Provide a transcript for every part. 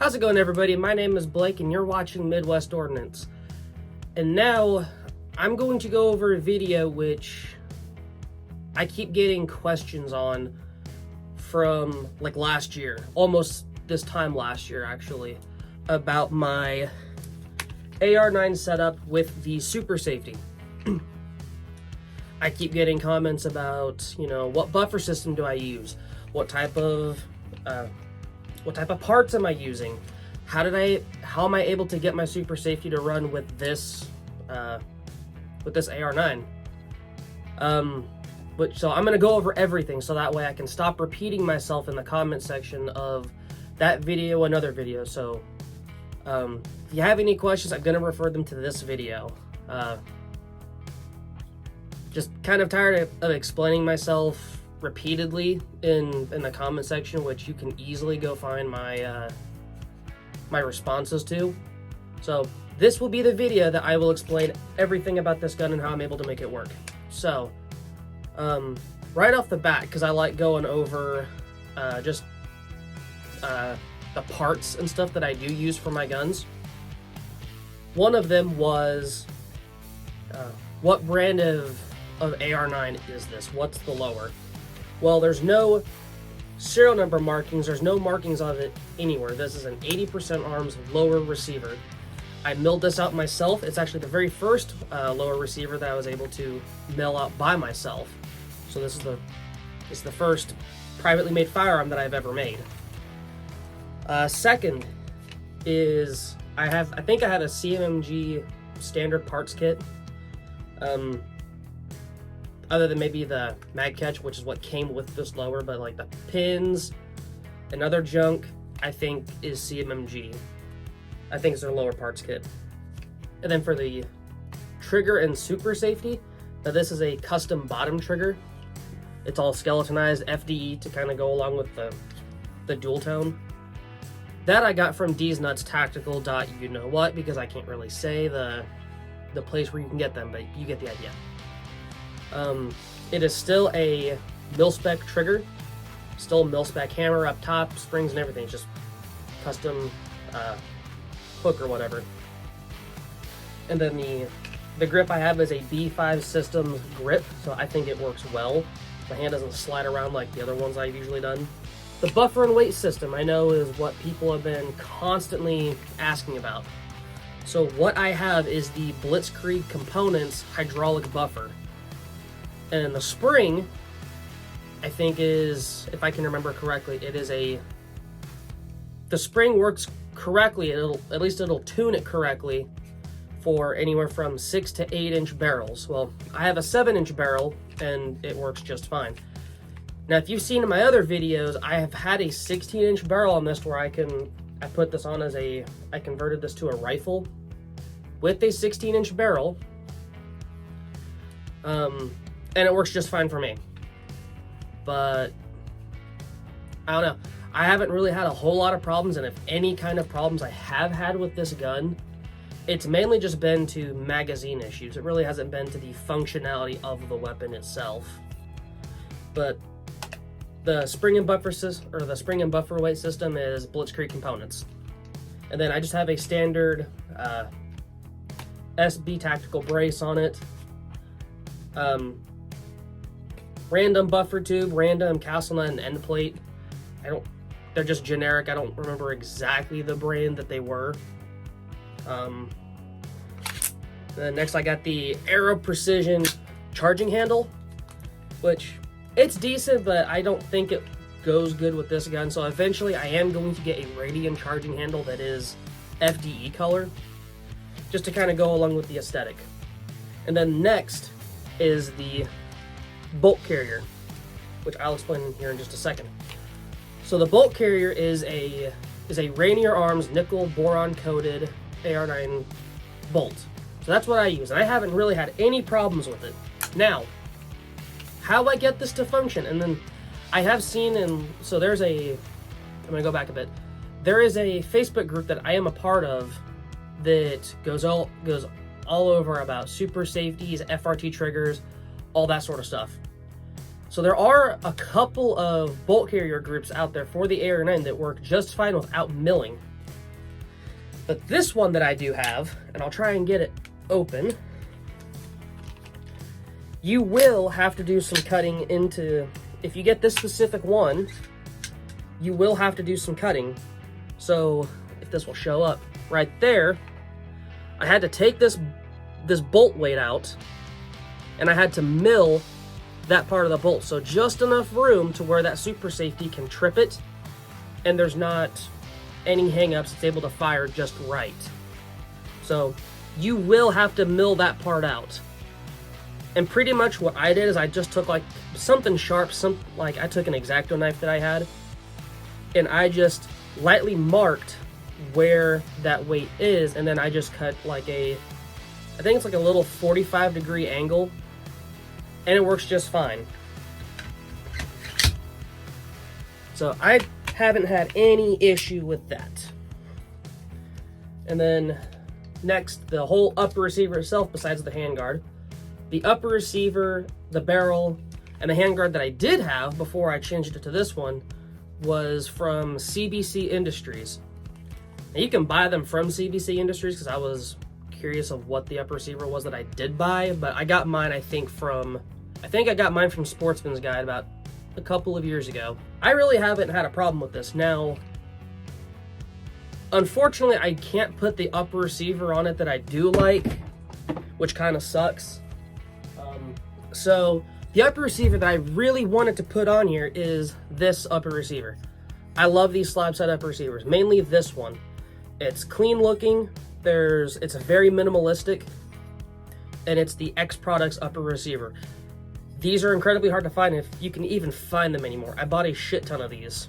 How's it going, everybody? My name is Blake and you're watching Midwest Ordnance. And now I'm going to go over a video which I keep getting questions on from like last year, almost this time last year actually, about my AR9 setup with the Super Safety. I keep getting comments about, what buffer system do I use? What type of parts am I using? How am I able to get my Super Safety to run with this AR9? So I'm gonna go over everything so that way I can stop repeating myself in the comment section of that video and other videos. So if you have any questions, I'm gonna refer them to this video. Just kind of tired of explaining myself repeatedly in the comment section, which you can easily go find my my responses to. So this will be the video that I will explain everything about this gun and how I'm able to make it work. So right off the bat, because I like going over just the parts and stuff that I do use for my guns, one of them was what brand of AR9 is this? What's the lower? Well, there's no serial number markings. There's no markings of it anywhere. This is an 80% arms lower receiver. I milled this out myself. It's actually the very first lower receiver that I was able to mill out by myself. So this is the first privately made firearm that I've ever made. Second is I think I had a CMMG standard parts kit. Other than maybe the mag catch, which is what came with this lower, but like the pins and other junk, I think is CMMG. I think it's their lower parts kit. And then for the trigger and Super Safety, now this is a custom bottom trigger. It's all skeletonized FDE to kind of go along with the dual tone. That I got from D's Nuts Tactical you know what, because I can't really say the place where you can get them, but you get the idea. It is still a mil-spec trigger, still mil-spec hammer up top, springs and everything. It's just custom hook or whatever. And then the grip I have is a B5 Systems grip, so I think it works well. My hand doesn't slide around like the other ones I've usually done. The buffer and weight system I know is what people have been constantly asking about. So what I have is the Blitzkrieg Components hydraulic buffer. And the spring, I think is, if I can remember correctly, the spring works correctly. It'll tune it correctly for anywhere from 6 to 8 inch barrels. Well, I have a 7-inch barrel and it works just fine. Now, if you've seen in my other videos, I have had a 16-inch barrel on this where I put this on I converted this to a rifle with a 16-inch barrel. And it works just fine for me. But I don't know. I haven't really had a whole lot of problems, and if any kind of problems I have had with this gun, it's mainly just been to magazine issues. It really hasn't been to the functionality of the weapon itself. But the spring and buffer weight system is Blitzkrieg Components. And then I just have a standard SB tactical brace on it. Random buffer tube, random castle nut and end plate. They're just generic. I don't remember exactly the brand that they were. Then next I got the Aero Precision charging handle, which it's decent, but I don't think it goes good with this gun. So eventually I am going to get a radium charging handle that is FDE color, just to kind of go along with the aesthetic. And then next is the bolt carrier, which I'll explain here in just a second. So the bolt carrier is a Rainier Arms nickel boron coated AR9 bolt. So that's what I use, and I haven't really had any problems with it. Now, how I get this to function, and then I have seen, I'm gonna go back a bit. There is a Facebook group that I am a part of that goes all over about Super Safeties, FRT triggers, all that sort of stuff. So there are a couple of bolt carrier groups out there for the AR9 that work just fine without milling. But this one that I do have, and I'll try and get it open, you will have to do some cutting into, if you get this specific one, you will have to do some cutting. So if this will show up right there, I had to take this bolt weight out, and I had to mill that part of the bolt. So just enough room to where that super safety can trip it, and there's not any hang-ups. It's able to fire just right. So you will have to mill that part out. And pretty much what I did is I just took like something sharp, like I took an X-Acto knife that I had, and I just lightly marked where that weight is, and then I just cut like I think it's like a little 45-degree angle, and it works just fine. So I haven't had any issue with that. And then next, the whole upper receiver itself, besides the handguard. The upper receiver, the barrel, and the handguard that I did have before I changed it to this one was from CBC Industries. Now you can buy them from CBC Industries because I was curious of what the upper receiver was that I did buy, but I got mine I think I got mine from Sportsman's Guide about a couple of years ago. I really haven't had a problem with this. Now, unfortunately, I can't put the upper receiver on it that I do like, which kind of sucks. So the upper receiver that I really wanted to put on here is this upper receiver. I love these slab side upper receivers, mainly this one. It's clean looking, it's very minimalistic, and it's the X Products upper receiver. These are incredibly hard to find, if you can even find them anymore. I bought a shit ton of these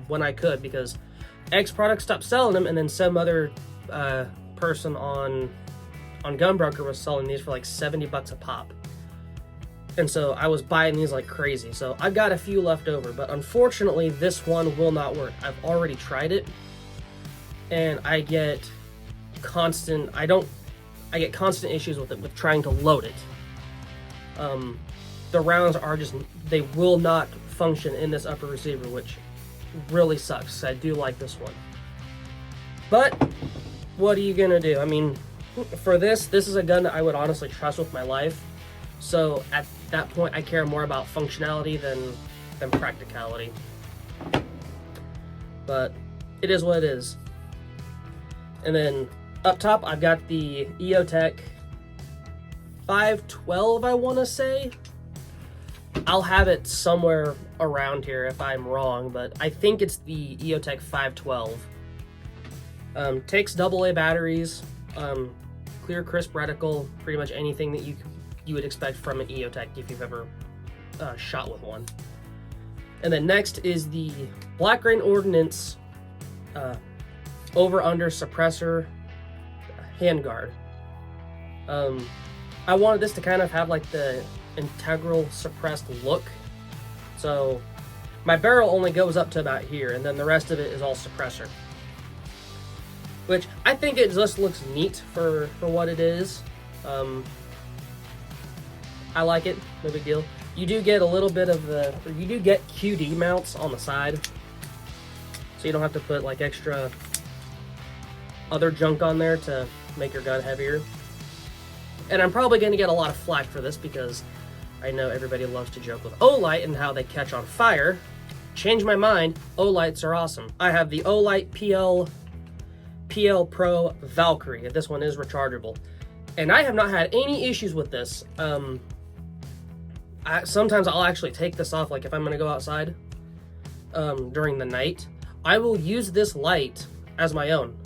when I could, because X Products stopped selling them, and then some other person on Gunbroker was selling these for like 70 bucks a pop. And so I was buying these like crazy. So I've got a few left over, but unfortunately this one will not work. I've already tried it, and I get constant issues with it, with trying to load it. The rounds they will not function in this upper receiver, which really sucks. I do like this one. But what are you gonna do? I mean, for this is a gun that I would honestly trust with my life. So at that point, I care more about functionality than practicality. But it is what it is. And then up top, I've got the EOTech 512, I want to say. I'll have it somewhere around here if I'm wrong, but I think it's the EOTech 512. Takes AA batteries, clear crisp reticle, pretty much anything that you would expect from an EOTech if you've ever shot with one. And then next is the Black Rain Ordnance over-under suppressor handguard. I wanted this to kind of have like the integral suppressed look. So my barrel only goes up to about here, and then the rest of it is all suppressor. Which I think it just looks neat for what it is. I like it, no big deal. You do get a little bit of you do get QD mounts on the side, so you don't have to put like extra other junk on there to make your gun heavier. And I'm probably going to get a lot of flack for this because I know everybody loves to joke with Olight and how they catch on fire. Change my mind, Olights are awesome. I have the Olight PL Pro Valkyrie. This one is rechargeable, and I have not had any issues with this. Sometimes I'll actually take this off, like if I'm going to go outside during the night. I will use this light as my own.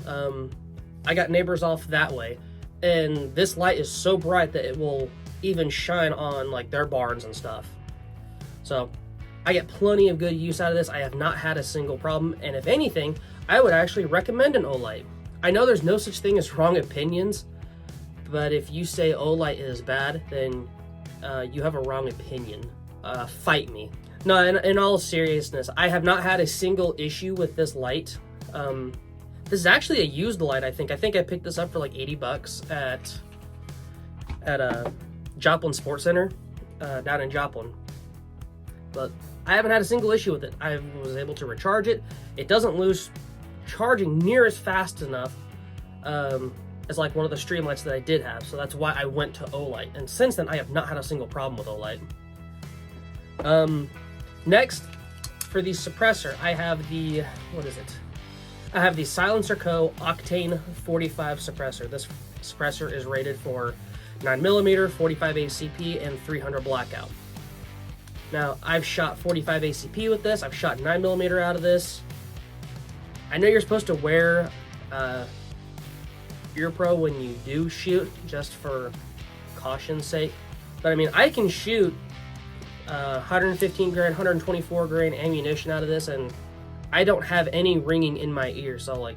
I got neighbors off that way, and this light is so bright that it will even shine on like their barns and stuff. So I get plenty of good use out of this. I have not had a single problem, and if anything, I would actually recommend an Olight. I know there's no such thing as wrong opinions, but if you say Olight is bad, then you have a wrong opinion. Fight me. No, in all seriousness, I have not had a single issue with this light. This is actually a used light, I think. I picked this up for like 80 bucks at Joplin Sports Center down in Joplin. But I haven't had a single issue with it. I was able to recharge it. It doesn't lose charging near as fast enough as like one of the Streamlights that I did have. So that's why I went to Olight. And since then, I have not had a single problem with Olight. Next, for the suppressor, I have the, what is it? I have the Silencer Co. Octane 45 suppressor. This suppressor is rated for 9mm, 45 ACP, and 300 blackout. Now, I've shot 45 ACP with this. I've shot 9mm out of this. I know you're supposed to wear ear pro when you do shoot, just for caution's sake. But I mean, I can shoot 115 grain, 124 grain ammunition out of this, and I don't have any ringing in my ear. So like,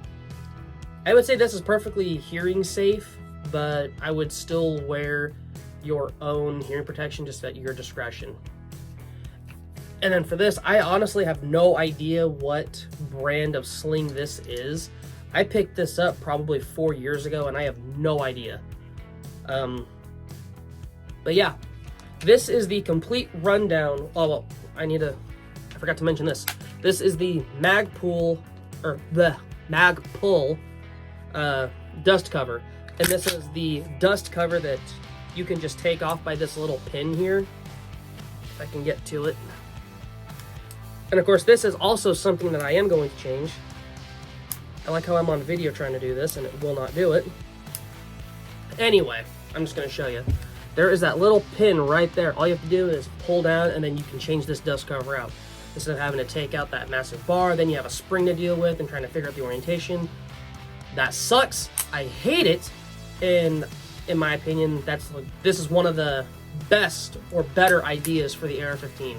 I would say this is perfectly hearing safe, but I would still wear your own hearing protection just at your discretion. And then for this, I honestly have no idea what brand of sling this is. I picked this up probably 4 years ago, and I have no idea. But yeah, this is the complete rundown. Oh, well, I forgot to mention this. This is the Magpul, or the Magpul dust cover. And this is the dust cover that you can just take off by this little pin here. If I can get to it. And of course, this is also something that I am going to change. I like how I'm on video trying to do this, and it will not do it. Anyway, I'm just going to show you. There is that little pin right there. All you have to do is pull down, and then you can change this dust cover out. Instead of having to take out that massive bar, then you have a spring to deal with and trying to figure out the orientation. That sucks. I hate it. And in my opinion, this is one of the best or better ideas for the AR-15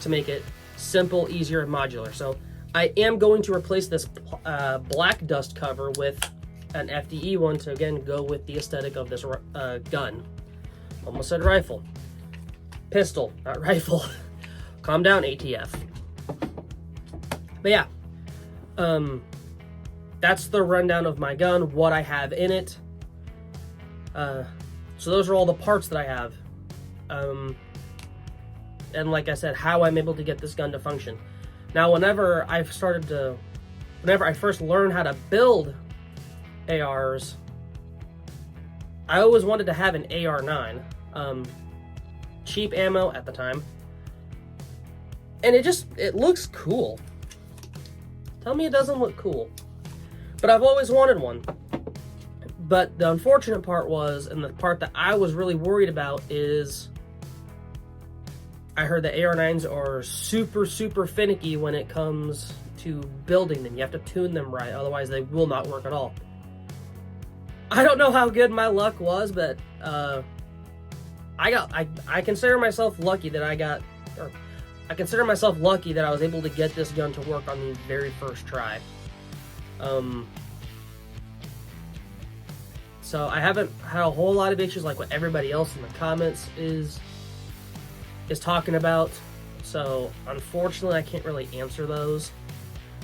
to make it simple, easier, and modular. So I am going to replace this black dust cover with an FDE one to, again, go with the aesthetic of this gun. Almost said rifle. Pistol, not rifle. Calm down, ATF. But yeah, that's the rundown of my gun, what I have in it. So those are all the parts that I have. And like I said, how I'm able to get this gun to function. Now, whenever I first learned how to build ARs, I always wanted to have an AR9. Cheap ammo at the time. And it looks cool. Tell me it doesn't look cool. But I've always wanted one. But the unfortunate part was, and the part that I was really worried about is, I heard that AR9s are super, super finicky when it comes to building them. You have to tune them right, otherwise they will not work at all. I don't know how good my luck was, but I consider myself lucky that I consider myself lucky that I was able to get this gun to work on the very first try. So I haven't had a whole lot of issues like what everybody else in the comments is talking about. So unfortunately, I can't really answer those.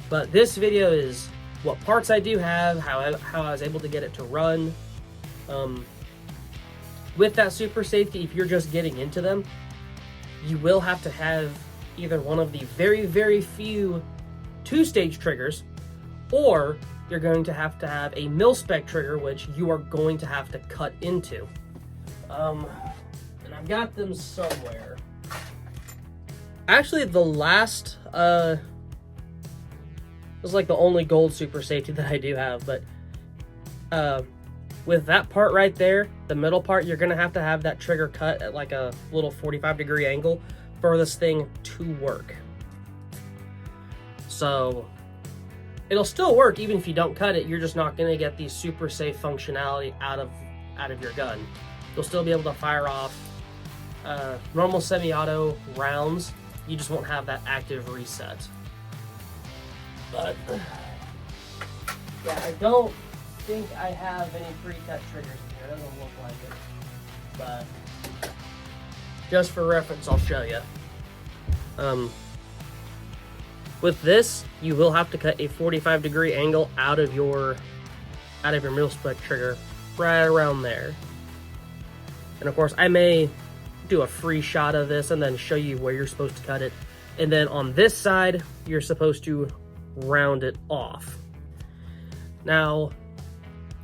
But this video is what parts I do have, how I was able to get it to run. With that super safety, if you're just getting into them, you will have to have either one of the very, very few two-stage triggers, or you're going to have a mil-spec trigger, which you are going to have to cut into. And I've got them somewhere. Actually, the last, this is like the only gold super safety that I do have, but with that part right there, the middle part, you're gonna have to have that trigger cut at like a little 45-degree angle for this thing to work. So it'll still work even if you don't cut it. You're just not gonna get the super safe functionality out of your gun. You'll still be able to fire off normal semi-auto rounds. You just won't have that active reset. But yeah, I don't think I have any pre-cut triggers in here. It doesn't look like it. But just for reference, I'll show you. With this, you will have to cut a 45-degree angle out of your mil-spec trigger, right around there. And of course, I may do a free shot of this and then show you where you're supposed to cut it. And then on this side, you're supposed to round it off. Now,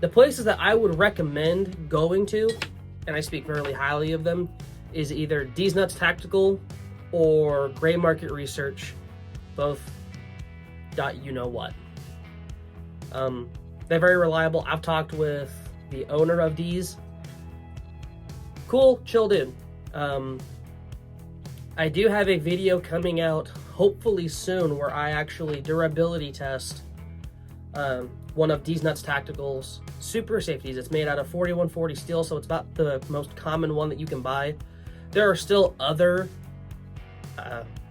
the places that I would recommend going to, and I speak very highly of them, is either D's Nuts Tactical or Gray Market Research, both you know what. They're very reliable. I've talked with the owner of D's. Cool, chill dude. I do have a video coming out hopefully soon where I actually durability test one of D's Nuts Tactical's super safeties. It's made out of 4140 steel, so it's about the most common one that you can buy. There are still other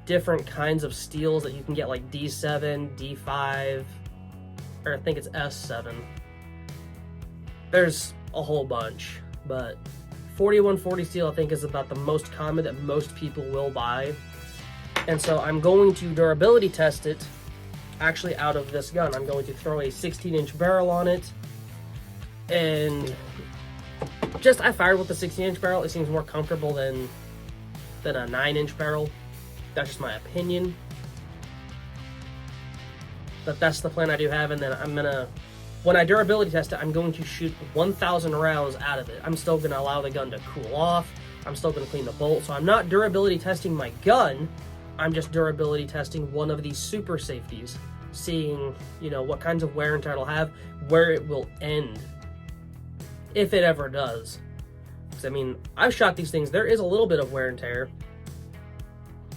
different kinds of steels that you can get, like D7, D5, or I think it's S7. There's a whole bunch, but 4140 steel I think is about the most common that most people will buy. And so I'm going to durability test it actually out of this gun. I'm going to throw a 16-inch barrel on it, and just I fired with the 16-inch barrel. It seems more comfortable than a 9-inch barrel. That's just my opinion, but that's the plan I do have. And then I'm gonna, when I durability test it, I'm going to shoot 1,000 rounds out of it. I'm still gonna allow the gun to cool off. I'm still gonna clean the bolt. So I'm not durability testing my gun. I'm just durability testing one of these super safeties, seeing, you know, what kinds of wear and tear it'll have, where it will end, if it ever does. Because, I mean, I've shot these things. There is a little bit of wear and tear,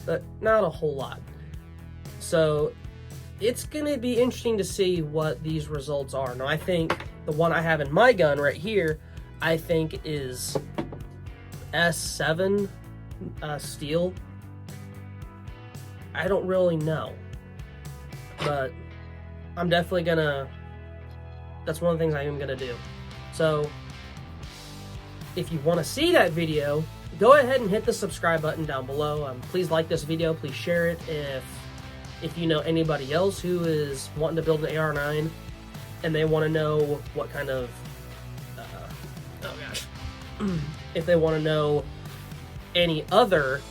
but not a whole lot. So it's going to be interesting to see what these results are. Now, I think the one I have in my gun right here, I think is S7 steel. I don't really know, but I'm definitely gonna, that's one of the things I am gonna do. So if you want to see that video, go ahead and hit the subscribe button down below. Please like this video, please share it. If you know anybody else who is wanting to build an AR9 and they want to know what kind of if they want to know any other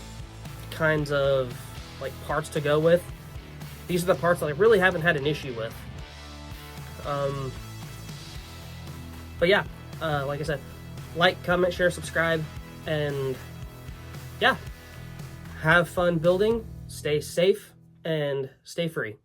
kinds of like parts to go with, these are the parts that I really haven't had an issue with. But yeah, like I said, like, comment, share, subscribe, and yeah, have fun building, stay safe, and stay free.